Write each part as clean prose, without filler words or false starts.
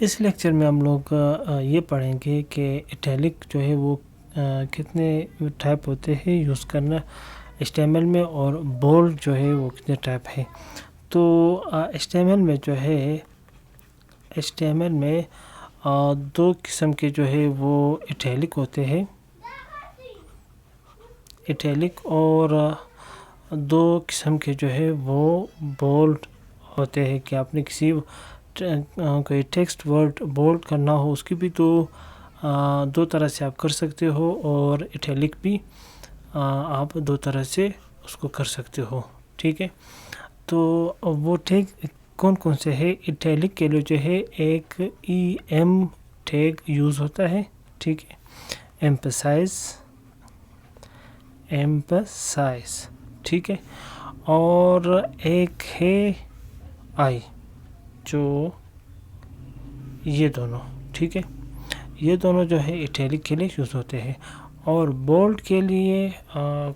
اس lecture میں ہم لوگ یہ پڑھیں گے کہ اٹیلک جو ہے وہ کتنے ٹائپ ہوتے ہیں یوز کرنا HTML میں، اور بولڈ جو ہے وہ کتنے ٹائپ ہے. تو HTML میں جو ہے HTML میں دو قسم کے جو ہے وہ اٹیلک ہوتے ہیں، اٹیلک، اور دو قسم کے جو ہے وہ بولڈ ہوتے ہیں. کہ آپ نے کسی کوئی ٹیکسٹ ورڈ بولڈ کرنا ہو اس کی بھی دو طرح سے آپ کر سکتے ہو، اور اٹیلک بھی آپ دو طرح سے اس کو کر سکتے ہو. ٹھیک ہے، تو وہ ٹیگ کون کون سے ہے؟ اٹیلک کے لیے جو ہے ایک EM ٹیگ یوز ہوتا ہے. ٹھیک ہے، ایمپسائز، ٹھیک ہے، اور ایک ہے آئی، جو یہ دونوں، ٹھیک ہے، یہ دونوں جو ہے اٹیلک کے لیے یوز ہوتے ہیں. اور بولڈ کے لیے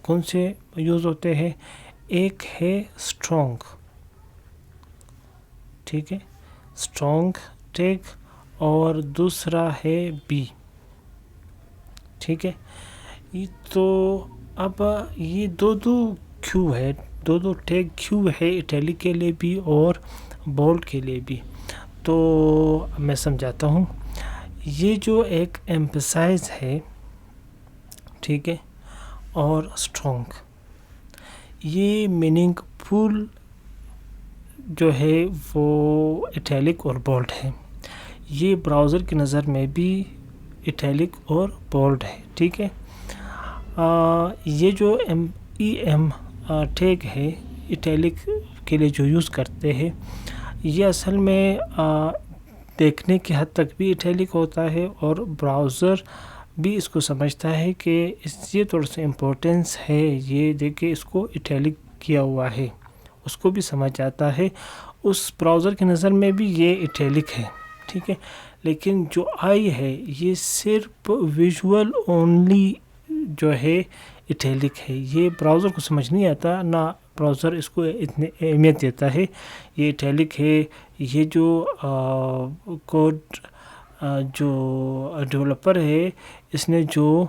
کون سے یوز ہوتے ہیں؟ ایک ہے اسٹرانگ، ٹھیک ہے، اسٹرانگ ٹیگ، اور دوسرا ہے بی. ٹھیک ہے، تو اب یہ دو کیو ہے، دو ٹیگ کیو ہے اٹیلک کے لیے بھی اور بولڈ کے لیے بھی. تو میں سمجھاتا ہوں. یہ جو ایک ایمپسائز ہے، ٹھیک ہے، اور اسٹرانگ، یہ میننگ فل جو ہے وہ اٹیلک اور بولڈ ہے. یہ براؤزر کی نظر میں بھی اٹیلک اور بولڈ ہے. ٹھیک ہے، یہ جو EM ٹیگ ہے اٹیلک کے لیے جو یوز کرتے ہیں، یہ اصل میں دیکھنے کی حد تک بھی اٹیلک ہوتا ہے، اور براؤزر بھی اس کو سمجھتا ہے کہ یہ تھوڑا سا امپورٹنس ہے، یہ دیکھے اس کو اٹیلک کیا ہوا ہے، اس کو بھی سمجھ جاتا ہے. اس براؤزر کی نظر میں بھی یہ اٹیلک ہے. ٹھیک ہے، لیکن جو آئی ہے یہ صرف ویژول اونلی جو ہے اٹیلک ہے. یہ براؤزر کو سمجھ نہیں آتا، نہ براؤزر اس کو اتنی اہمیت دیتا ہے. یہ اٹیلک ہے. یہ جو کوڈ جو ڈیولپر ہے اس نے جو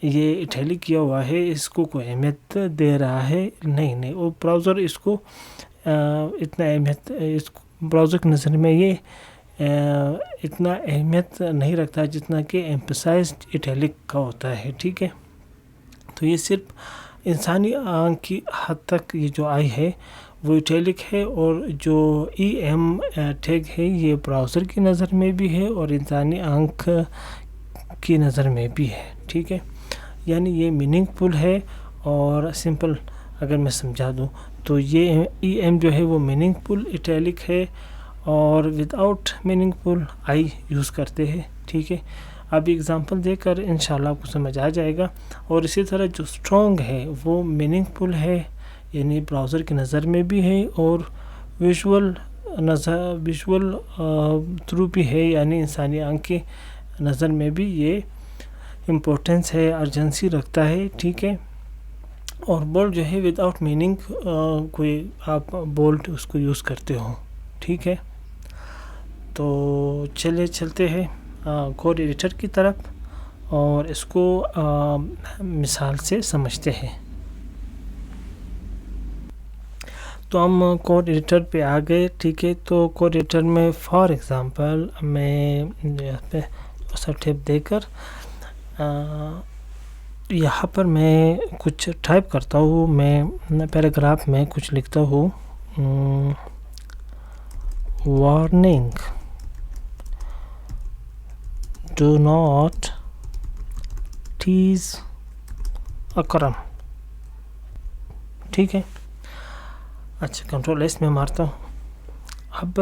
یہ اٹیلک کیا ہوا ہے اس کو کوئی اہمیت دے رہا ہے؟ نہیں، وہ براؤزر اس کو اتنا اہمیت، اس براؤزر کی نظر میں یہ اتنا اہمیت نہیں رکھتا جتنا کہ ایمپسائزڈ اٹیلک کا ہوتا ہے. ٹھیک ہے، تو یہ صرف انسانی آنکھ کی حد تک یہ جو آئی ہے وہ اٹیلک ہے، اور جو EM ٹیگ ہے یہ براؤزر کی نظر میں بھی ہے اور انسانی آنکھ کی نظر میں بھی ہے. ٹھیک ہے، یعنی یہ میننگ فل ہے. اور سمپل اگر میں سمجھا دوں تو یہ EM جو ہے وہ میننگ فل اٹیلک ہے، اور without meaning full I use کرتے ہیں. ٹھیک ہے، اب ایگزامپل دے کر انشاءاللہ آپ کو سمجھ آ جائے گا. اور اسی طرح جو اسٹرانگ ہے وہ میننگ فل ہے، یعنی براؤزر کی نظر میں بھی ہے، اور ویژول تھرو بھی ہے، یعنی انسانی آنکھ کی نظر میں بھی یہ امپورٹنس ہے، ارجنسی رکھتا ہے. ٹھیک ہے، اور بولڈ جو ہے ود آؤٹ میننگ کوئی آپ بولڈ اس کو یوز کرتے ہو. ٹھیک ہے، تو چلتے ہیں کوڈ ایڈیٹر کی طرف اور اس کو مثال سے سمجھتے ہیں. تو ہم کوڈ ایڈیٹر پہ آ گئے. ٹھیک ہے، تو کوڈ ایڈیٹر میں فار ایگزامپل میں ٹیپ دے کر یہاں پر میں کچھ ٹائپ کرتا ہوں. میں پیراگراف میں کچھ لکھتا ہوں، وارننگ، ڈو ناٹ ٹیز اکرم. ٹھیک ہے، اچھا کنٹرول S میں مارتا ہوں. اب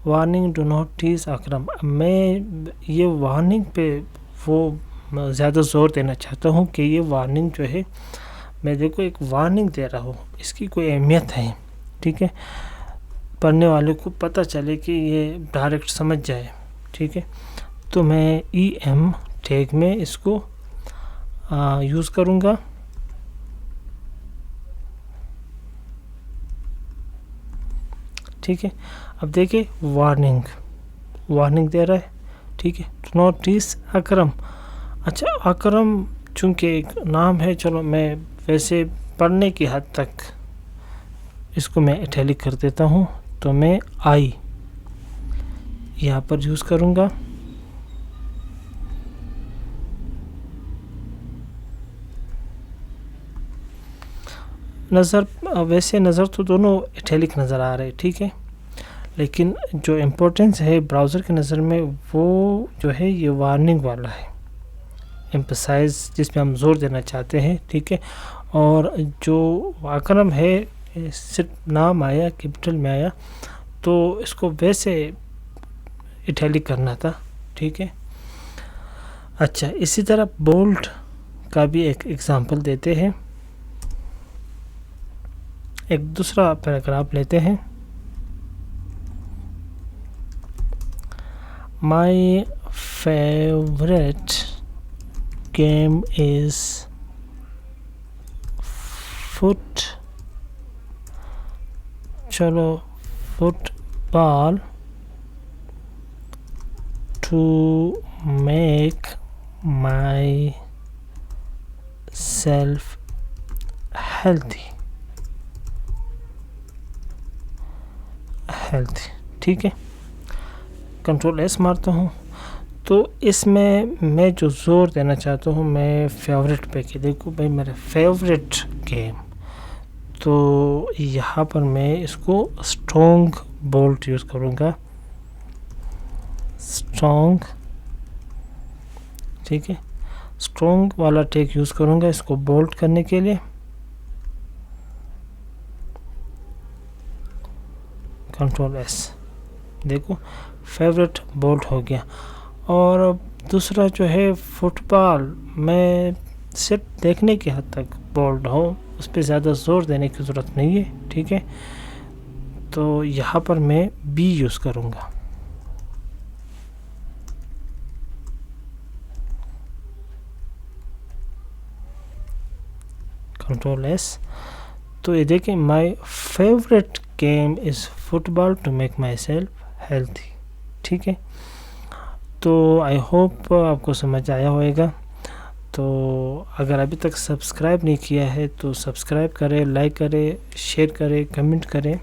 وارننگ ڈو ناٹ ٹیز اکرم، میں یہ وارننگ پہ وہ زیادہ زور دینا چاہتا ہوں کہ یہ وارننگ جو ہے میں دیکھو ایک وارننگ دے رہا ہوں، اس کی کوئی اہمیت ہے. ٹھیک ہے، پڑھنے والے کو پتہ چلے کہ یہ ڈائریکٹ سمجھ جائے. ٹھیک ہے، تو میں EM ٹیگ میں اس کو یوز کروں گا. ٹھیک ہے، اب دیکھیں وارننگ وارننگ دے رہا ہے. ٹھیک ہے, ڈو ناٹ ٹیس اکرم. اچھا, اکرم چونکہ ایک نام ہے, چلو میں ویسے پڑھنے کی حد تک اس کو میں اٹیلک کر دیتا ہوں, تو میں آئی یہاں پر یوز کروں گا. ویسے نظر تو دونوں اٹیلک نظر آ رہے, ٹھیک ہے, لیکن جو امپورٹنس ہے براؤزر کی نظر میں وہ جو ہے یہ وارننگ والا ہے, ایمپسائز جس پہ ہم زور دینا چاہتے ہیں. ٹھیک ہے, اور جو اکرم ہے صرف نام آیا کیپٹل میں آیا, تو اس کو ویسے اٹیلک کرنا تھا. ٹھیک ہے. اچھا, اسی طرح بولڈ کا بھی ایک ایگزامپل دیتے ہیں. ایک دوسرا پیراگراف لیتے ہیں. My favourite game is football to make myself healthy. ٹھیک ہے, کنٹرول ایس مارتا ہوں. تو اس میں جو زور دینا چاہتا ہوں میں فیوریٹ پہ کہ دیکھو بھائی میرا فیوریٹ گیم, تو یہاں پر میں اس کو اسٹرانگ بولٹ یوز کروں گا. اسٹرانگ, ٹھیک ہے, اسٹرانگ والا ٹیک یوز کروں گا اس کو بولٹ کرنے کے لیے. کنٹرول ایس, دیکھو فیوریٹ بولٹ ہو گیا. اور دوسرا جو ہے فٹ بال, میں صرف دیکھنے کی حد تک بولڈ ہوں, اس پہ زیادہ زور دینے کی ضرورت نہیں ہے. ٹھیک ہے, تو یہاں پر میں بی یوز کروں گا. کنٹرول ایس, تو یہ دیکھیں my favourite game is football to make myself healthy. ٹھیک ہے, تو آئی ہوپ آپ کو سمجھ آیا ہوئے گا. تو اگر ابھی تک سبسکرائب نہیں کیا ہے تو سبسکرائب کریں, لائک کریں, شیئر کریں, کمنٹ کریں.